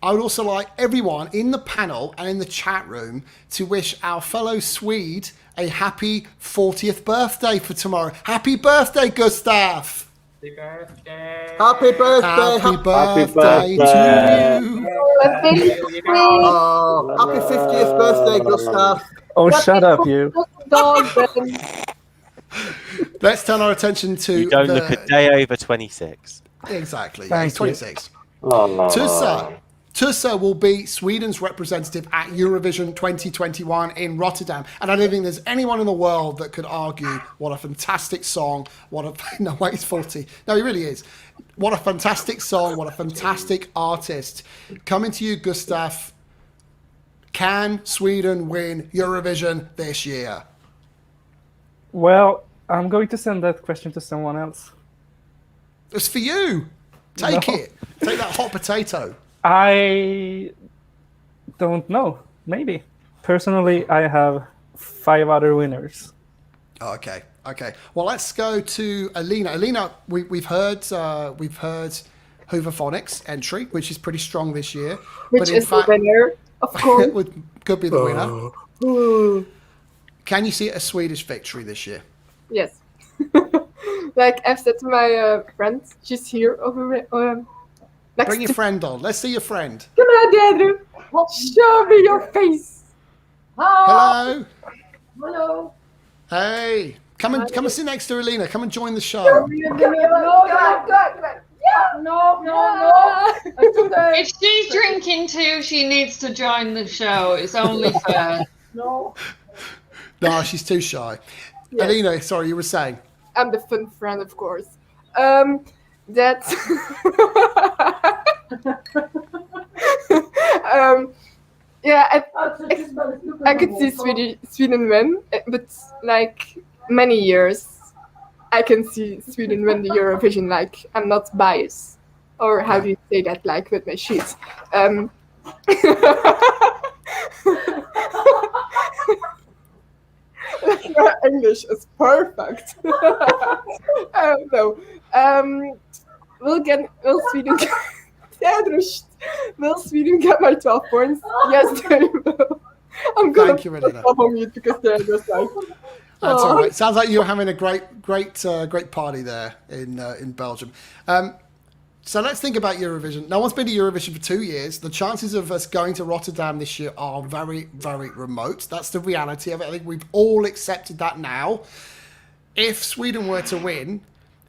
I would also like everyone in the panel and in the chat room to wish our fellow Swede a happy 40th birthday for tomorrow. Happy birthday, Gustav! Happy birthday! Happy birthday! Happy birthday to you! Oh, happy 50th birthday, Gustav! Oh, shut up, you. Let's turn our attention to. You don't look a day over 26. Exactly. Thank He's 26. Oh, Tusse will be Sweden's representative at Eurovision 2021 in Rotterdam. And I don't think there's anyone in the world that could argue what a fantastic song, no, wait, he's 40. No, he really is. What a fantastic song, what a fantastic artist. Coming to you, Gustav. Can Sweden win Eurovision this year? Well, I'm going to send that question to someone else. It's for you. Take it. Take that hot potato. I don't know. Maybe. Personally, I have 5 other winners. Oh, okay. Well, let's go to Alina. Alina, we've heard Hooverphonics entry, which is pretty strong this year. Which is the winner, of course. Could be the winner. Can you see a Swedish victory this year? Yes. Like I've said to my friend, she's here over next Bring your friend on. Let's see your friend. Come on, Andrew. Show me your face. Hello. Hello. Hey. Come and sit next to Alina. Come and join the show. No. if she's drinking too, she needs to join the show. It's only fair. No, she's too shy. Yes. Alina, sorry, you were saying. I'm the fun friend, of course. That's yeah, I could see Sweden win, but like many years, I can see Sweden win the Eurovision. Like I'm not biased, or how do you say that? Like with my sheets. Your English is perfect. No. Will Sweden will Sweden get my 12 points? Yes, they will. I'm gonna Thank you, Elena. stop on mute because they're just like. That's all right. Sounds like you're having a great party there in Belgium. So let's think about Eurovision. No one's been to Eurovision for 2 years. The chances of us going to Rotterdam this year are very, very remote. That's the reality of it. I think we've all accepted that now. If Sweden were to win,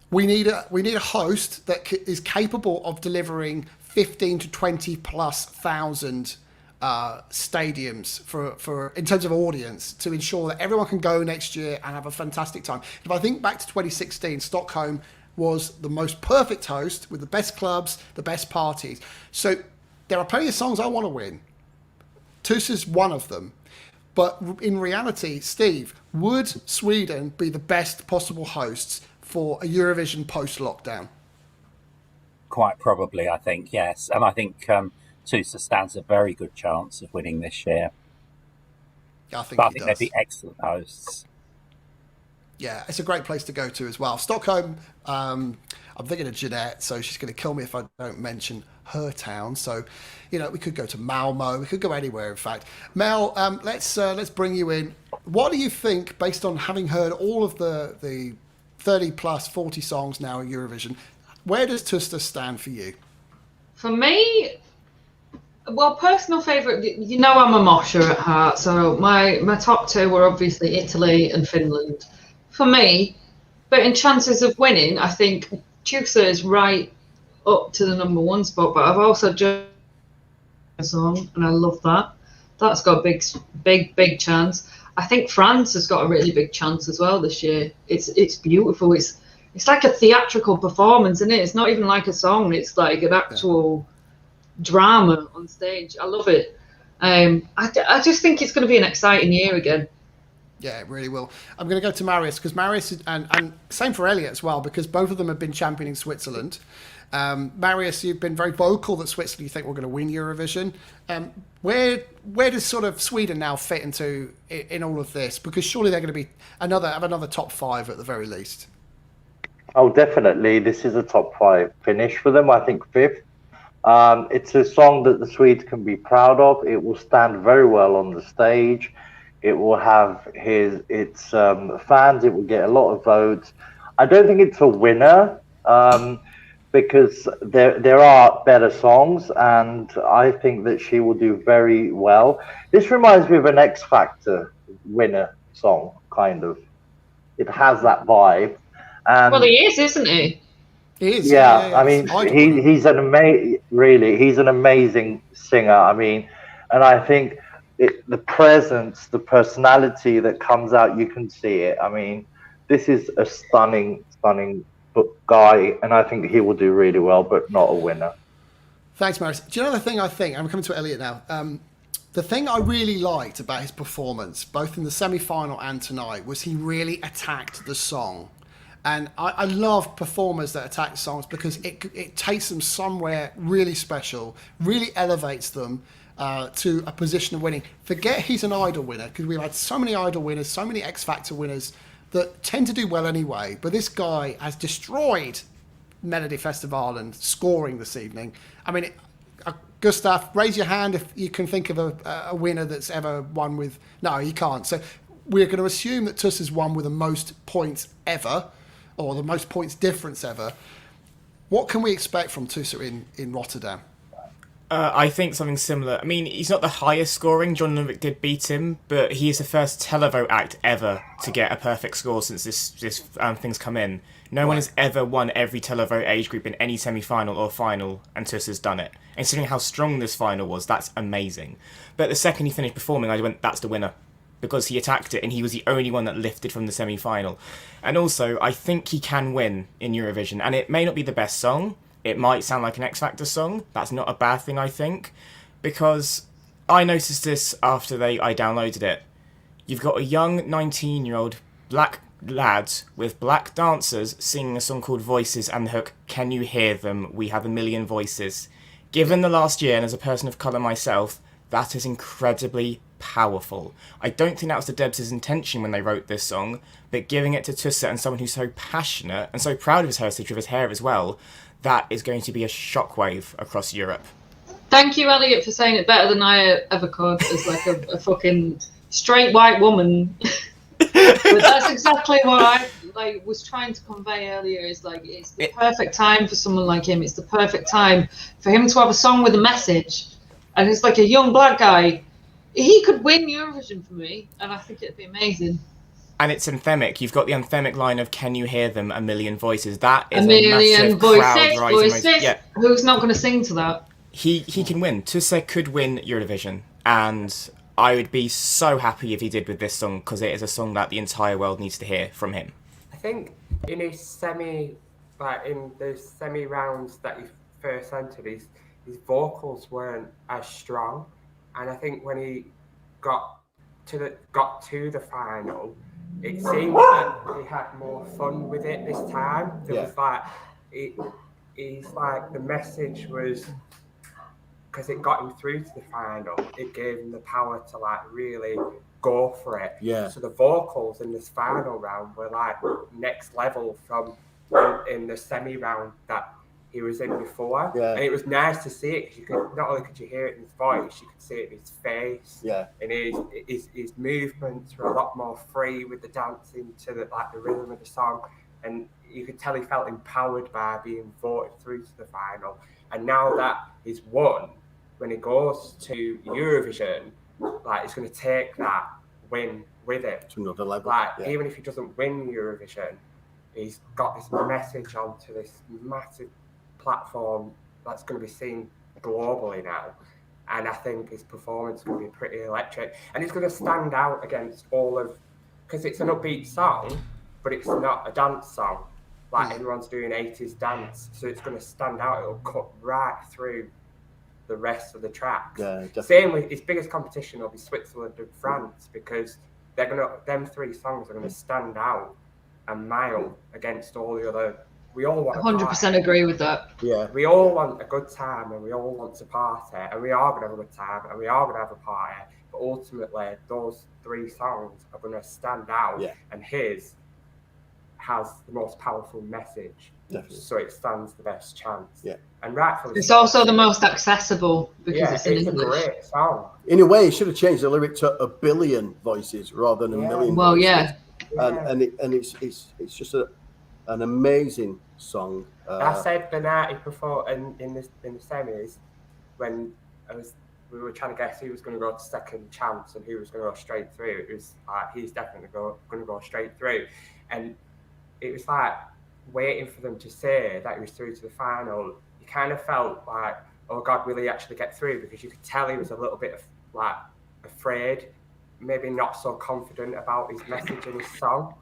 we need a host that is capable of delivering 15 to 20 plus thousand stadiums for in terms of audience to ensure that everyone can go next year and have a fantastic time. If I think back to 2016, Stockholm was the most perfect host with the best clubs, the best parties. So there are plenty of songs I want to win. Tusse is one of them. But in reality, Steve, would Sweden be the best possible hosts for a Eurovision post-lockdown? Quite probably, I think, yes. And I think Tusse stands a very good chance of winning this year. I think they'd be excellent hosts. Yeah, it's a great place to go to as well. Stockholm, I'm thinking of Jeanette, so she's going to kill me if I don't mention her town. So, we could go to Malmo. We could go anywhere, in fact. Mel, let's bring you in. What do you think, based on having heard all of the 30 plus 40 songs now in Eurovision, where does Tusse stand for you? For me, well, personal favourite, you know I'm a mosher at heart, so my top two were obviously Italy and Finland. For me, but in chances of winning, I think Tusse is right up to the number one spot, but I've also just a song, and I love that. That's got a big chance. I think France has got a really big chance as well this year. It's beautiful. It's like a theatrical performance, isn't it? It's not even like a song. It's like an actual drama on stage. I love it. I just think it's going to be an exciting year again. Yeah, it really will. I'm going to go to Marius, because Marius, and same for Elliot as well, because both of them have been championing Switzerland. Marius, you've been very vocal that Switzerland, you think, we're going to win Eurovision. Where does sort of Sweden now fit into in all of this? Because surely they're going to be have another top five at the very least. Oh, definitely. This is a top five finish for them. I think fifth. It's a song that the Swedes can be proud of. It will stand very well on the stage. It will have its fans. It will get a lot of votes. I don't think it's a winner. Because there are better songs, and I think that she will do very well. This reminds me of an X Factor winner song, kind of. It has that vibe. And well, he is, isn't he? He is. Yeah. I mean, he's an amazing singer. I mean, and I think the presence, the personality that comes out, you can see it. I mean, this is a stunning guy, and I think he will do really well, but not a winner. Thanks, Marius. Do you know the thing I think? I'm coming to Elliot now. The thing I really liked about his performance, both in the semi-final and tonight, was he really attacked the song. And I love performers that attack songs, because it takes them somewhere really special, really elevates them to a position of winning. Forget he's an Idol winner, because we've had so many Idol winners, so many X Factor winners that tend to do well anyway. But this guy has destroyed Melodifestivalen scoring this evening. I mean, Gustav, raise your hand if you can think of a winner that's ever won with... No, you can't. So we're going to assume that Tusse's won with the most points ever, or the most points difference ever. What can we expect from Tusse in Rotterdam? I think something similar. I mean, he's not the highest scoring. John Lundvik did beat him, but he is the first televote act ever to get a perfect score since this thing's come in. No one has ever won every televote age group in any semi-final or final, and Tusse's done it. And considering how strong this final was, that's amazing. But the second he finished performing, I went, that's the winner. Because he attacked it, and he was the only one that lifted from the semi-final. And also, I think he can win in Eurovision, and it may not be the best song. It might sound like an X Factor song. That's not a bad thing, I think, because I noticed this after I downloaded it. You've got a young 19-year-old black lad with black dancers singing a song called Voices, and the hook, "Can you hear them? We have a million voices." Given the last year, and as a person of colour myself, that is incredibly powerful. I don't think that was the Debs' intention when they wrote this song, but giving it to Tusse, and someone who's so passionate and so proud of his heritage with his hair as well, that is going to be a shockwave across Europe. Thank you, Elliot, for saying it better than I ever could as like a fucking straight white woman. But that's exactly what I was trying to convey earlier. Is like it's the perfect time for someone like him. It's the perfect time for him to have a song with a message, and it's like a young black guy. He could win Eurovision for me, and I think it'd be amazing. And it's anthemic. You've got the anthemic line of "Can you hear them? A million voices." That is a million massive voices. Yeah. Who's not going to sing to that? He can win. Tusse could win Eurovision, and I would be so happy if he did with this song, because it is a song that the entire world needs to hear from him. I think in his in the semi rounds that he first entered, his vocals weren't as strong, and I think when he got to the final, it seemed that he had more fun with it this time. There was the message was, because it got him through to the final, it gave him the power to really go for it. Yeah. So the vocals in this final round were next level from in the semi round that he was in before. Yeah. And it was nice to see it, because you could, not only could you hear it in his voice, you could see it in his face. Yeah. And his movements were a lot more free with the dancing to the rhythm of the song. And you could tell he felt empowered by being voted through to the final. And now that he's won, when he goes to Eurovision, like, he's going to take that win with him. To another level. Like, even if he doesn't win Eurovision, he's got this message onto this massive platform that's going to be seen globally now. And I think his performance will be pretty electric. And it's going to stand out against all of... Because it's an upbeat song, but it's not a dance song. Like, everyone's doing 80s dance. So it's going to stand out. It'll cut right through the rest of the tracks. Yeah, definitely. Same with his biggest competition will be Switzerland and France, because them three songs are going to stand out a mile against all the other. We all want 100% agree with that. Yeah. We all want a good time, and we all want to party, and we are going to have a good time, and we are going to have a party. But ultimately, those three songs are going to stand out, and his has the most powerful message. Definitely. So it stands the best chance. Yeah. And rightfully It's so. also the most accessible because it's in it's English. a great song. In a way, he should have changed the lyric to 1 billion voices rather than 1 million Well, voices. yeah. And it's just an amazing song. I said the night he performed in the semis, when we were trying to guess who was going to go to second chance and who was going to go straight through. It was like, he's definitely going to go straight through, and it was like waiting for them to say that he was through to the final. You kind of felt like, oh God, will he actually get through? Because you could tell he was a little bit afraid, maybe not so confident about his message in his song,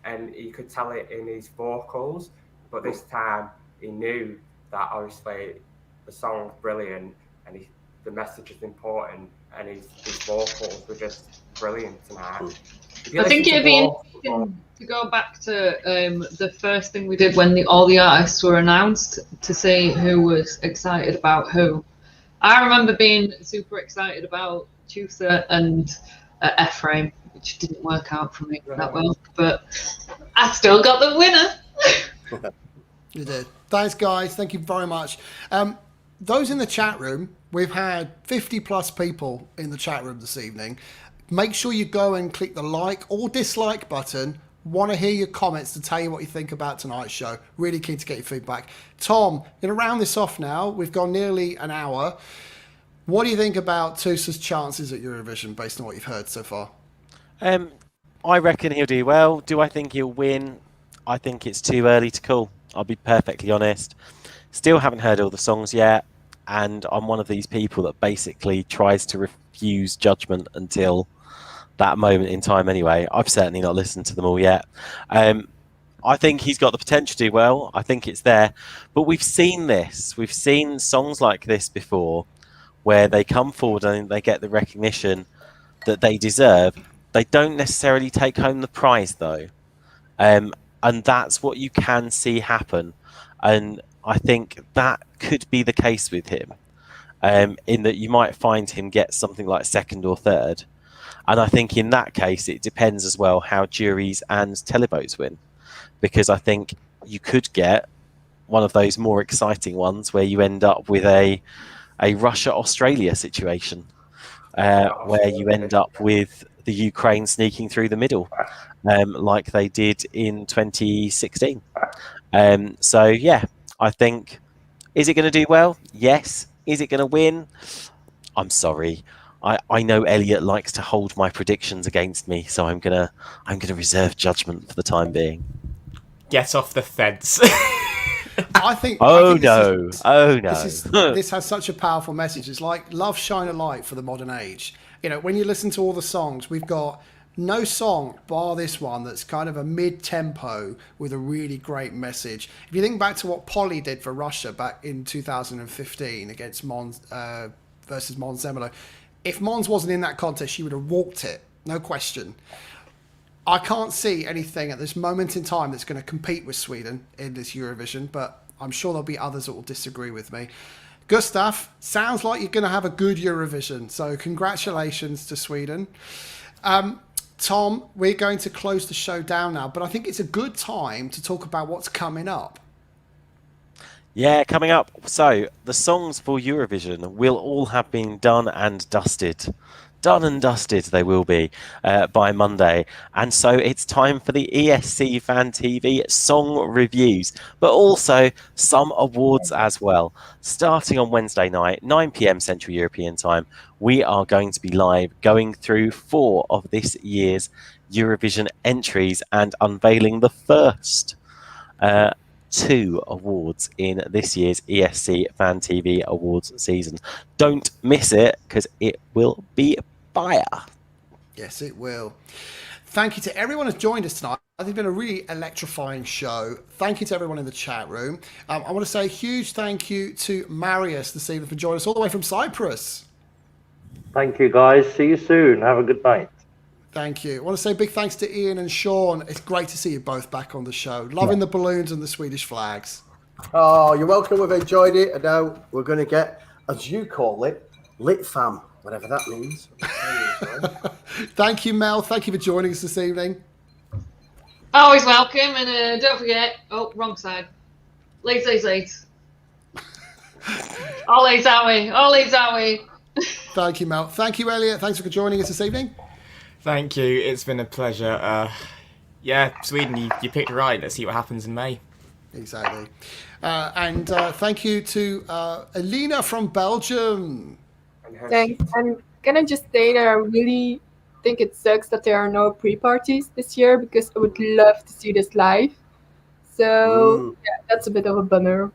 and you could tell it in his vocals. But this time he knew that obviously the song's brilliant and the message is important, and his vocals were just brilliant tonight. I think it'd be interesting to go back to the first thing we did when all the artists were announced, to see who was excited about who. I remember being super excited about Tusse and Ephraim, which didn't work out for me that well, but I still got the winner. You did. Thanks, guys. Thank you very much. Those in the chat room, we've had 50 plus people in the chat room this evening. Make sure you go and click the like or dislike button. Want to hear your comments to tell you what you think about tonight's show. Really keen to get your feedback. Tom, going to round this off now. We've gone nearly an hour. What do you think about Tusse's chances at Eurovision based on what you've heard so far? I reckon he'll do well. Do I think he'll win? I think it's too early to call. I'll be perfectly honest. Still haven't heard all the songs yet, and I'm one of these people that basically tries to refuse judgment until that moment in time anyway. I've certainly not listened to them all yet. I think he's got the potential to do well. I think it's there. But we've seen this. We've seen songs like this before where they come forward and they get the recognition that they deserve. They don't necessarily take home the prize, though. And that's what you can see happen. And I think that could be the case with him, in that you might find him get something like second or third. And I think in that case, it depends as well how juries and televotes win. Because I think you could get one of those more exciting ones where you end up with a Russia-Australia situation, where you end up with the Ukraine sneaking through the middle, like they did in 2016. So, yeah, I think, is it going to do well? Yes. Is it going to win? I'm sorry. I know Elliot likes to hold my predictions against me, so I'm gonna reserve judgment for the time being. Get off the fence. I think. This has such a powerful message. It's like love, shine a light for the modern age. You know, when you listen to all the songs, we've got no song bar this one that's kind of a mid-tempo with a really great message. If you think back to what Polly did for Russia back in 2015 against Mons versus Mons Zemelo, if Mons wasn't in that contest, she would have walked it, no question. I can't see anything at this moment in time that's going to compete with Sweden in this Eurovision, but I'm sure there'll be others that will disagree with me. Gustav, sounds like you're going to have a good Eurovision, so congratulations to Sweden. Tom, we're going to close the show down now, but I think it's a good time to talk about what's coming up. Yeah, coming up. So, the songs for Eurovision will all have been done and dusted. Done and dusted they will be by Monday. And so it's time for the ESC Fan TV song reviews, but also some awards as well. Starting on Wednesday night, 9 p.m. Central European Time, we are going to be live going through 4 of this year's Eurovision entries and unveiling the first 2 awards in this year's ESC Fan TV Awards season. Don't miss it, because it will be fire. Yes, it will. Thank you to everyone who's joined us tonight. It's been a really electrifying show. Thank you to everyone in the chat room. I want to say a huge thank you to Marius this evening for joining us all the way from Cyprus. Thank you, guys. See you soon. Have a good night. Thank you. I want to say big thanks to Ian and Sean. It's great to see you both back on the show. Loving the balloons and the Swedish flags. Oh, you're welcome. We've enjoyed it. And now we're going to get, as you call it, lit fam, whatever that means. Thank you, Mel. Thank you for joining us this evening. Always welcome, and don't forget. Oh, wrong side. Late. All late, are we? All late, are we? Thank you, Mel. Thank you, Elliot. Thanks for joining us this evening. Thank you. It's been a pleasure. Yeah, Sweden, you picked right. Let's see what happens in May. Exactly. And thank you to Elena from Belgium. Thanks. I'm gonna just say that I really think it sucks that there are no pre-parties this year, because I would love to see this live. So yeah, that's a bit of a bummer.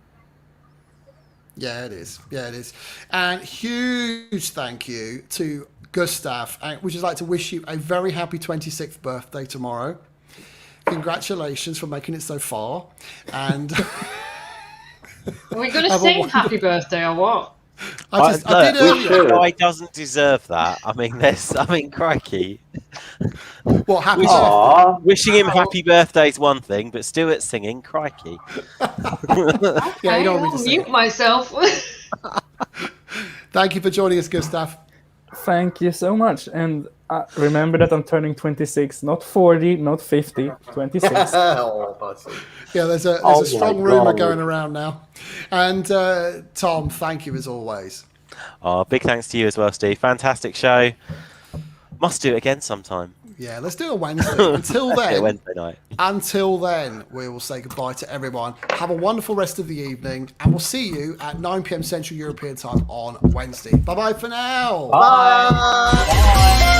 Yeah, it is. Yeah, it is. And huge thank you to Gustav. And we'd just like to wish you a very happy 26th birthday tomorrow. Congratulations for making it so far. And Are we going to sing happy birthday or what? I did earlier. Guy doesn't deserve that. I mean, crikey. What, happy birthday? Wishing him happy birthday is one thing, but Stuart singing, crikey. Yeah, you don't want me to sing. Mute myself. Thank you for joining us, Gustav. Thank you so much. And remember that I'm turning 26, not 40, not 50, 26. Yeah, there's a strong rumour going around now. And Tom, thank you as always. Oh, big thanks to you as well, Steve. Fantastic show. Must do it again sometime. Yeah, let's do a Wednesday. Until then, Wednesday night. Until then, we will say goodbye to everyone. Have a wonderful rest of the evening, and we'll see you at 9 p.m. Central European Time on Wednesday. Bye-bye for now. Bye.